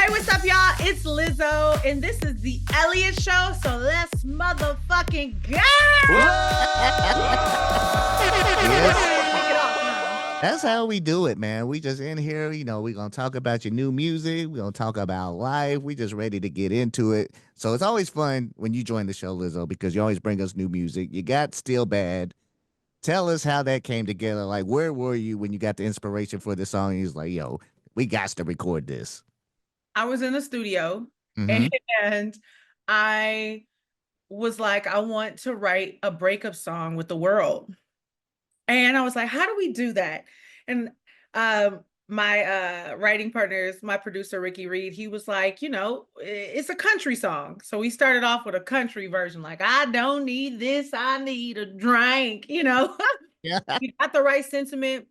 Hey, what's up, y'all? It's Lizzo, and this is the Eliott Show, so let's motherfucking go! Yes. That's how we do it, man. We just in here, we're going to talk about your new music. We're going to talk about life. We just ready to get into it. So it's always fun when you join the show, Lizzo, because you always bring us new music. You got Still Bad. Tell us how that came together. Like, where were you when you got the inspiration for this song? He's like, yo, we got to record this. I was in the studio, Mm-hmm. and I was like, I want to write a breakup song with the world. And I was like, how do we do that? And my writing partners, my producer Ricky Reed, he was like, it's a country song. So we started off with a country version, like, I don't need this, I need a drink, Yeah. You got the right sentiment.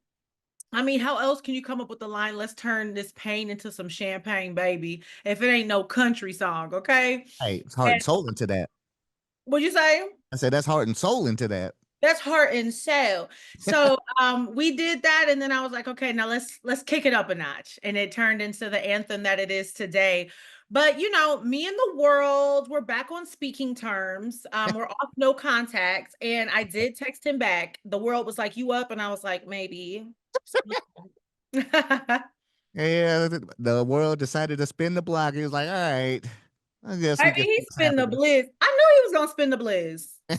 I mean, how else can you come up with the line, let's turn this pain into some champagne, baby, if it ain't no country song, okay? Hey, it's heart And and soul into that. what'd you say? I said, that's heart and soul into that. That's heart and soul. So we did that, and then I was like, okay, now let's kick it up a notch. And it turned into the anthem that it is today. But me and the world, we're back on speaking terms. We're off no contact. And I did text him back. The world was like, you up? And I was like, maybe. Yeah, the world decided to spin the block. He was like, all right, I guess we I mean, just he what's spin the happening. blizz. I knew he was gonna spin the blizz. I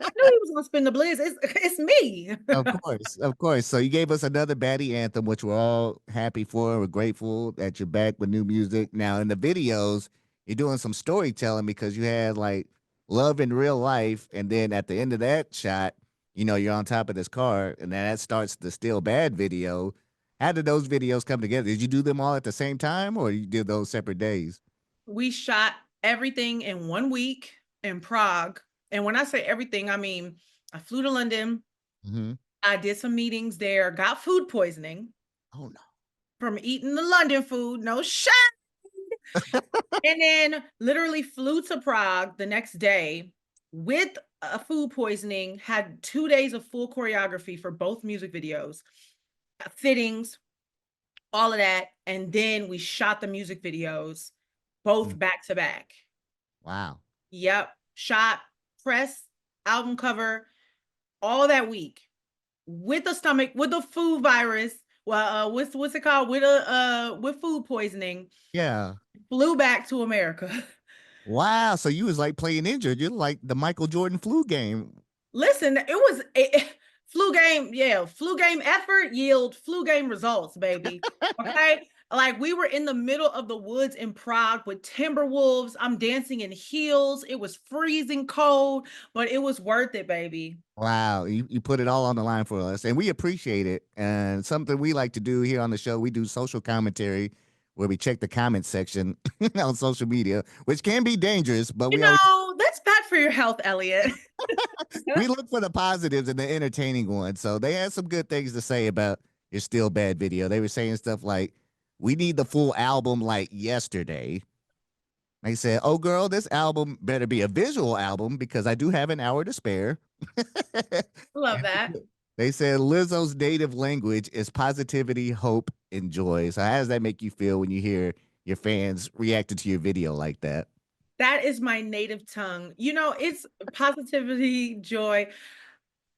knew he was gonna spin the blizz. It's me. Of course, of course. So you gave us another baddie anthem, which we're all happy for. We're grateful that you're back with new music. Now in the videos, you're doing some storytelling because you had like love in real life, and then at the end of that shot, you're on top of this car, and then that starts the Still Bad video. How did those videos come together? Did you do them all at the same time, or you did those separate days? We shot everything in 1 week in Prague. And when I say everything, I mean I flew to London. Mm-hmm. I did some meetings there, got food poisoning Oh no. from eating the London food. No shit. And then literally flew to Prague the next day with a food poisoning, had 2 days of full choreography for both music videos, fittings, all of that. And then we shot the music videos both Mm. back to back. Wow. Yep. Shot, press, album cover, all that week with the stomach, with the food virus. Well, what's it called? With food poisoning. Yeah. Flew back to America. Wow. So you was like playing injured. You're like the Michael Jordan flu game. Listen, it was a flu game. Yeah, flu game effort yield flu game results, baby. Okay. Like we were in the middle of the woods in Prague with timber wolves. I'm dancing in heels. It was freezing cold, but it was worth it, baby. Wow, you put it all on the line for us, and we appreciate it. And something we like to do here on the show, we do social commentary where we check the comment section on social media, which can be dangerous, but That's bad for your health, Eliott. we look for the positives and the entertaining ones. So they had some good things to say about your Still Bad video. They were saying stuff like, "We need the full album like yesterday." They said, "Oh girl, this album better be a visual album because I do have an hour to spare." Love that. They said Lizzo's native language is positivity, hope, and joy. So how does that make you feel when you hear your fans reacting to your video like that? That is my native tongue. It's positivity, joy.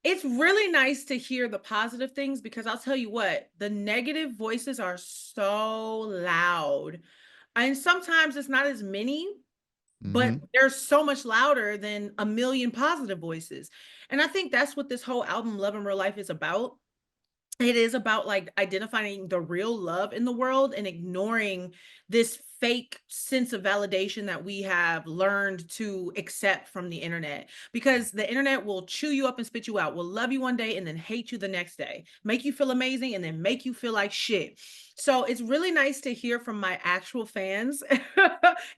It's really nice to hear the positive things because I'll tell you what, the negative voices are so loud. And sometimes it's not as many, but Hmm. they're so much louder than a million positive voices. And I think that's what this whole album, Love in Real Life, is about. It is about like identifying the real love in the world and ignoring this fake sense of validation that we have learned to accept from the internet, because the internet will chew you up and spit you out, will love you one day and then hate you the next day, make you feel amazing and then make you feel like shit. So it's really nice to hear from my actual fans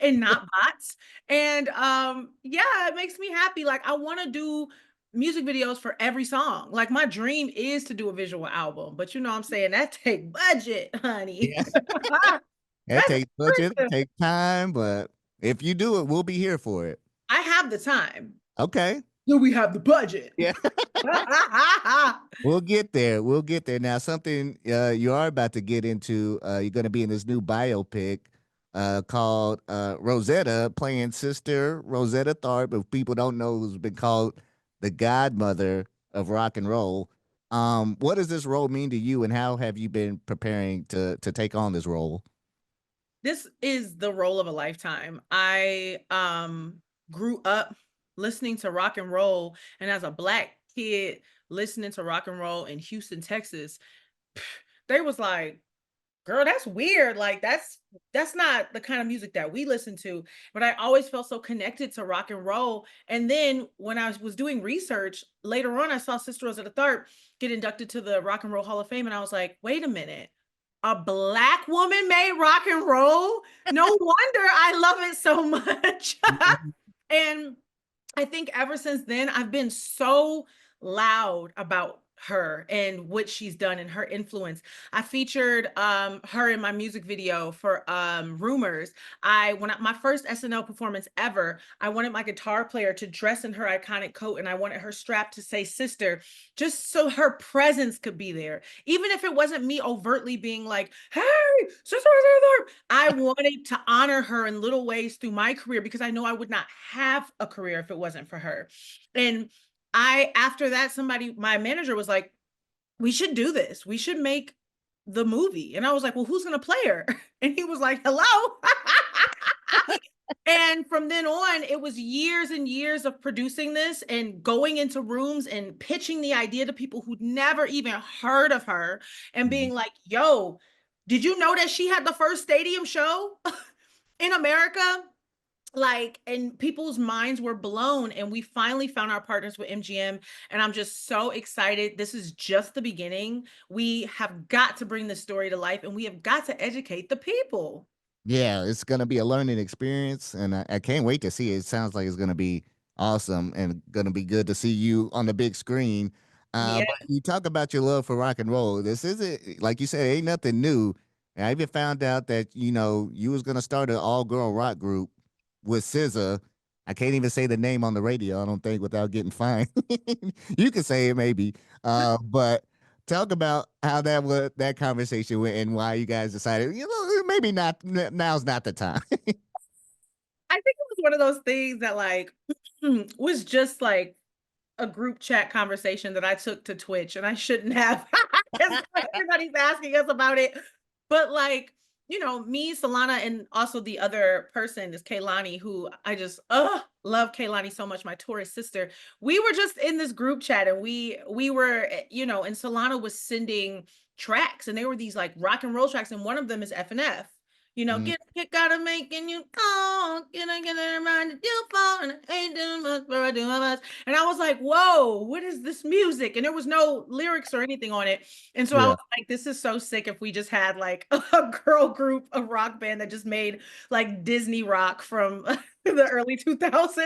and not bots. And yeah, it makes me happy. Like I want to do music videos for every song. Like my dream is to do a visual album, but what I'm saying, that take budget, honey. Yeah. That That's takes budget, it expensive. takes time, but if you do it, we'll be here for it. I have the time. Okay. Do we have the budget? Yeah. We'll get there. We'll get there. Now, something you are about to get into, you're going to be in this new biopic. called Rosetta, playing Sister Rosetta Tharpe. If people don't know, who's been called the godmother of rock and roll. What does this role mean to you, and how have you been preparing to take on this role? This is the role of a lifetime. I grew up listening to rock and roll, and as a black kid listening to rock and roll in Houston, Texas, they was like, girl, that's weird. Like that's not the kind of music that we listen to. But I always felt so connected to rock and roll. And then when I was doing research later on, I saw Sister Rosetta Tharpe get inducted to the Rock and Roll Hall of Fame, and I was like, wait a minute. A black woman made rock and roll? No wonder I love it so much. And I think ever since then, I've been so loud about her and what she's done and her influence. I featured her in my music video for Rumors. My first SNL performance ever, I wanted my guitar player to dress in her iconic coat, and I wanted her strap to say sister, just so her presence could be there. Even if it wasn't me overtly being like, hey, sister, I wanted to honor her in little ways through my career, because I know I would not have a career if it wasn't for her. And after that, my manager was like, we should do this. We should make the movie. And I was like, well, who's going to play her? And he was like, hello. And from then on, it was years and years of producing this and going into rooms and pitching the idea to people who'd never even heard of her, and being like, yo, did you know that she had the first stadium show in America? Like, and people's minds were blown, and we finally found our partners with MGM, and I'm just so excited. This is just the beginning. We have got to bring this story to life, and we have got to educate the people. Yeah, it's gonna be a learning experience, and I can't wait to see it. It sounds like it's gonna be awesome and gonna be good to see you on the big screen. Yeah. But you talk about your love for rock and roll. This isn't, like you said, ain't nothing new. And I even found out that you was gonna start an all girl rock group with SZA. I can't even say the name on the radio, I don't think, without getting fined. You can say it maybe, but talk about how that conversation went and why you guys decided, maybe not now's not the time. I think it was one of those things that like was just like a group chat conversation that I took to Twitch, and I shouldn't have, because everybody's asking us about it. But like, me, Solana, and also the other person is Kaylani, who I just love Kaylani so much, my Taurus sister. We were just in this group chat, and we were, and Solana was sending tracks, and they were these like rock and roll tracks, and one of them is FNF. Mm, Get gotta making you call, get I get it reminded you fall, and I ain't doing much, but I do my best. And I was like, whoa, what is this music? And there was no lyrics or anything on it. And so I yeah. was like, this is so sick if we just had like a girl group, a rock band that just made like Disney rock from the early 2000s.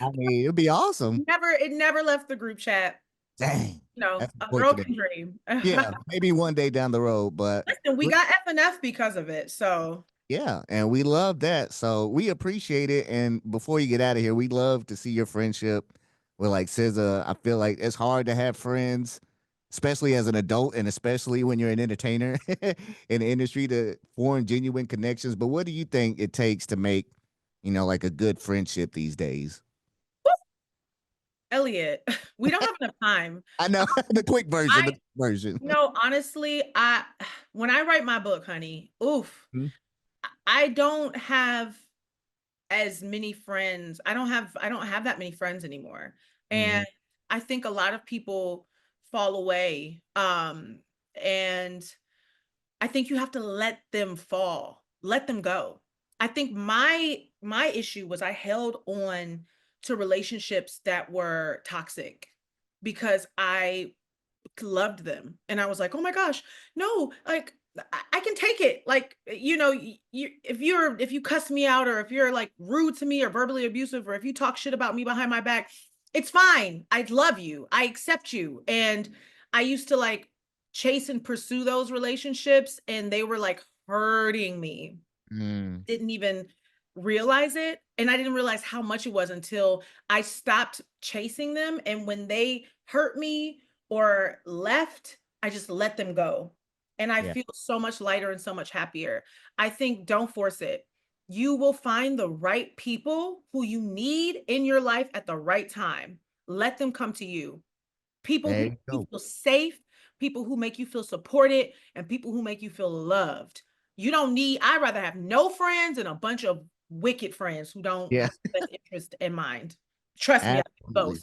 I mean, it'd be awesome. It never left the group chat. Dang, that's A girl unfortunate. can dream. Yeah, maybe one day down the road, but Listen, we got FNF because of it. So yeah, and we love that. So we appreciate it. And before you get out of here, we love to see your friendship with like SZA. I feel like it's hard to have friends, especially as an adult, and especially when you're an entertainer in the industry, to form genuine connections. But what do you think it takes to make, like a good friendship these days? Eliott, we don't have enough time. I know the quick version, the I quick version. honestly, when I write my book, honey, oof, Mhm. I don't have as many friends. I don't have that many friends anymore. And Mhm. I think a lot of people fall away. And I think you have to let them fall, let them go. I think my issue was I held on to relationships that were toxic because I loved them, and I was like, "Oh my gosh, no, like I can take it." Like, if you cuss me out, or if you're like rude to me or verbally abusive, or if you talk shit about me behind my back, it's fine. I love you. I accept you. And I used to like chase and pursue those relationships, and they were like hurting me. Mm. Didn't even realize it, and I didn't realize how much it was until I stopped chasing them, and when they hurt me or left, I just let them go. and I Yeah. feel so much lighter and so much happier. I think don't force it. You will find the right people who you need in your life at the right time. Let them come to you. People who There make you you go. feel safe, people who make you feel supported, and people who make you feel loved. You don't need, I'd rather have no friends and a bunch of wicked friends who don't Yeah, have the best interest in mind. Trust me, I absolutely.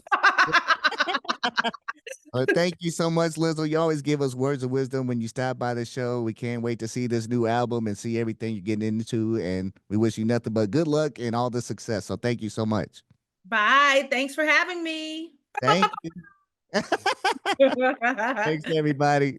both. Thank you so much, Lizzo. You always give us words of wisdom when you stop by the show. We can't wait to see this new album and see everything you're getting into. And we wish you nothing but good luck and all the success. So thank you so much. Bye. Thanks for having me. Thank you. Thanks, everybody.